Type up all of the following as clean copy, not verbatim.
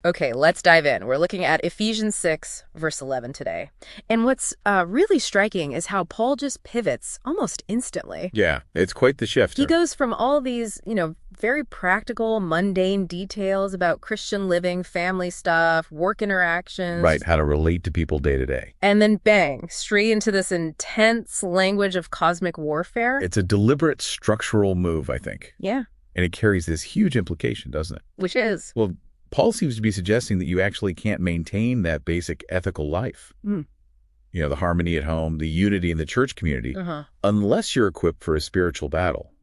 Okay, let's dive in. We're looking at Ephesians 6, verse 11 today. And what's really striking is how Paul just pivots almost instantly. Yeah, it's quite the He shifter. goes from all these, very practical, mundane details about Christian living, family stuff, work interactions. Right, how to relate to people day to day. And then bang, straight into this intense language of cosmic warfare. It's a deliberate structural move, I think. Yeah, And it carries this huge implication, doesn't it? which is. Well, Paul seems to be suggesting that you actually can't maintain that basic ethical life. The harmony at home, the unity in the church community, unless you're equipped for a spiritual battle.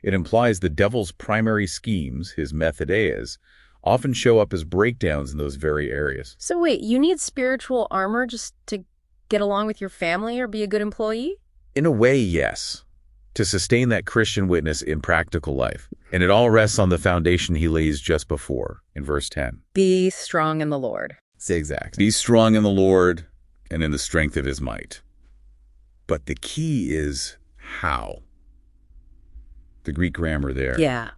It implies the devil's primary schemes, his methodeas, often show up as breakdowns in those very areas. So wait, you need spiritual armor just to get along with your family or be a good employee? In a way, yes, to sustain that Christian witness in practical life. And it all rests on the foundation he lays just before, in verse 10. Be strong in the Lord. Say exact. Be strong in the Lord and in the strength of his might. But the key is how. The Greek grammar there. Yeah.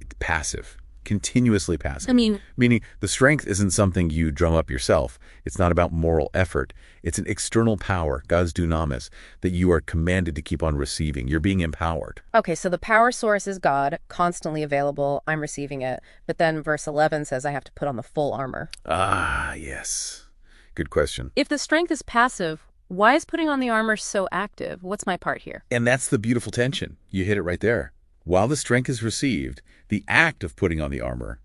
It's passive, continuously passive. I mean, Meaning the strength isn't something you drum up yourself. It's not about moral effort. It's an external power, God's dunamis, that you are commanded to keep on receiving. You're being empowered. okay, so the power source is God, constantly available. I'm receiving it. But then verse 11 says I have to put on the full armor. Ah, yes. Good question. If the strength is passive, why is putting on the armor so active? What's my part here? And that's the beautiful tension. You hit it right there. While the strength is received, the act of putting on the armor,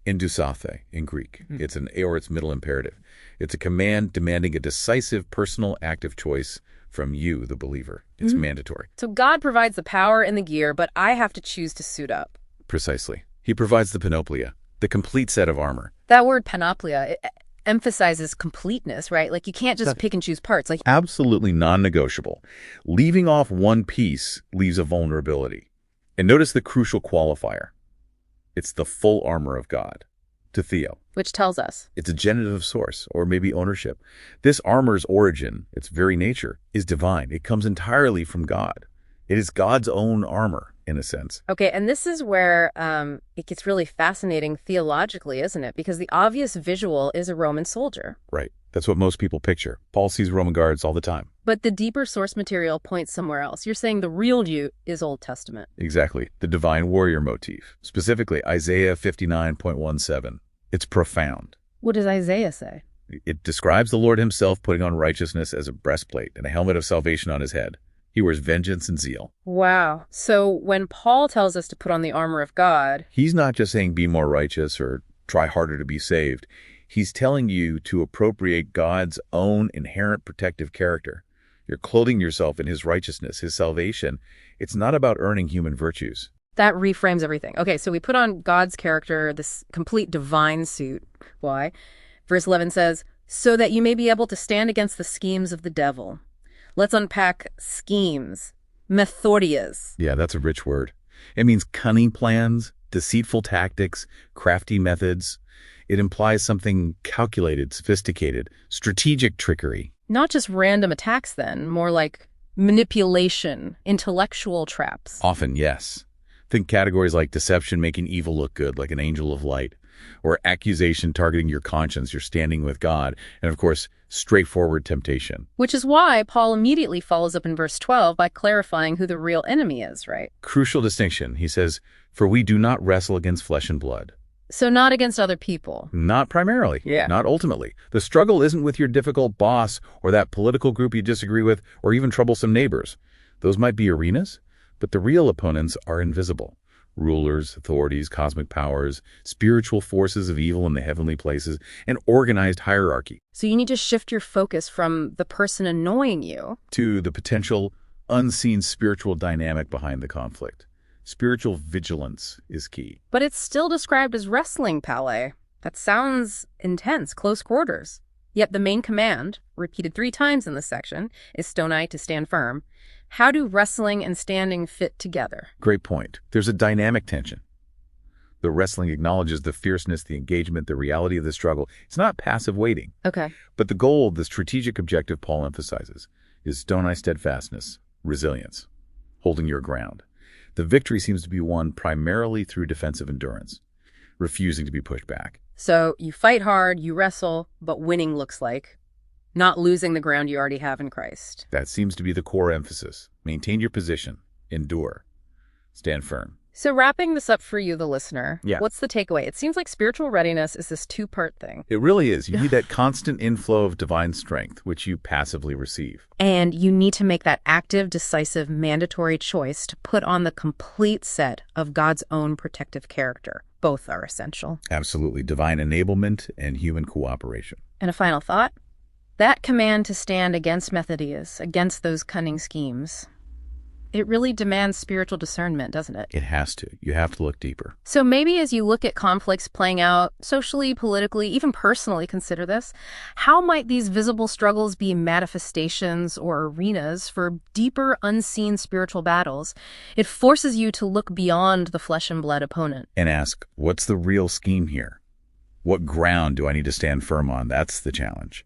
endusathe in Greek, it's middle imperative. It's a command demanding a decisive personal active choice from you, the believer. It's mandatory. So God provides the power and the gear, but I have to choose to suit up. Precisely. He provides the panoplia, the complete set of armor. That word panoplia, it emphasizes completeness, right? Like you can't just pick and choose parts. Like, Absolutely non-negotiable. Leaving off one piece leaves a vulnerability. And notice the crucial qualifier. It's the full armor of God, to Theo. which tells us. It's a genitive source, or maybe ownership. This armor's origin, its very nature, is divine. It comes entirely from God. It is God's own armor, in a sense. Okay, and this is where it gets really fascinating theologically, isn't it? Because the obvious visual is a Roman soldier. Right. That's what most people picture. Paul sees Roman guards all the time. But the deeper source material points somewhere else. You're saying the real you is Old Testament. Exactly. The divine warrior motif. Specifically, Isaiah 59.17. It's profound. What does Isaiah say? It describes the Lord himself putting on righteousness as a breastplate and a helmet of salvation on his head. He wears vengeance and zeal. Wow. So when Paul tells us to put on the armor of God, He's not just saying be more righteous or try harder to be saved. He's telling you to appropriate God's own inherent protective character. You're clothing yourself in his righteousness, his salvation. It's not about earning human virtues. that reframes everything. Okay, so we put on God's character, this complete divine suit. Why? Verse 11 says, so that you may be able to stand against the schemes of the devil. Let's unpack schemes. Methodias. Yeah, that's a rich word. It means cunning plans, deceitful tactics, crafty methods. It implies something calculated, sophisticated, strategic trickery. Not just random attacks then, more like manipulation, intellectual traps. Often, yes. Think categories like deception making evil look good, like an angel of light, or accusation targeting your conscience, your standing with God, and of course, straightforward temptation. Which is why Paul immediately follows up in verse 12 by clarifying who the real enemy is, right? Crucial distinction. He says, for we do not wrestle against flesh and blood. So not against other people. Not primarily. Yeah. Not ultimately. The struggle isn't with your difficult boss or that political group you disagree with or even troublesome neighbors. Those might be arenas, but the real opponents are invisible. Rulers, authorities, cosmic powers, spiritual forces of evil in the heavenly places, and organized hierarchy. So you need to shift your focus from the person annoying you To the potential unseen spiritual dynamic behind the conflict. Spiritual vigilance is key. But it's still described as wrestling, Palais. That sounds intense, close quarters. Yet the main command, repeated 3 times in this section, is stonai, to stand firm. How do wrestling and standing fit together? Great point. There's a dynamic tension. The wrestling acknowledges the fierceness, the engagement, the reality of the struggle. It's not passive waiting. Okay. But the goal, the strategic objective Paul emphasizes, is stonai steadfastness, resilience, holding your ground. The victory seems to be won primarily through defensive endurance. refusing to be pushed back. So you fight hard, you wrestle, but winning looks like not losing the ground you already have in Christ. That seems to be the core emphasis. Maintain your position. Endure. Stand firm. So wrapping this up for you, the listener, Yeah. What's the takeaway? It seems like spiritual readiness is this two-part thing. It really is. You need that constant inflow of divine strength, which you passively receive. And you need to make that active, decisive, mandatory choice to put on the complete set of God's own protective character. Both are essential. Absolutely. Divine enablement and human cooperation. And a final thought? That command to stand against Methodius, against those cunning schemes, it really demands spiritual discernment, doesn't it? It has to. You have to look deeper. So maybe as you look at conflicts playing out socially, politically, even personally, consider this. How might these visible struggles be manifestations or arenas for deeper, unseen spiritual battles? It forces you to look beyond the flesh and blood opponent. And ask, what's the real scheme here? What ground do I need to stand firm on? That's the challenge.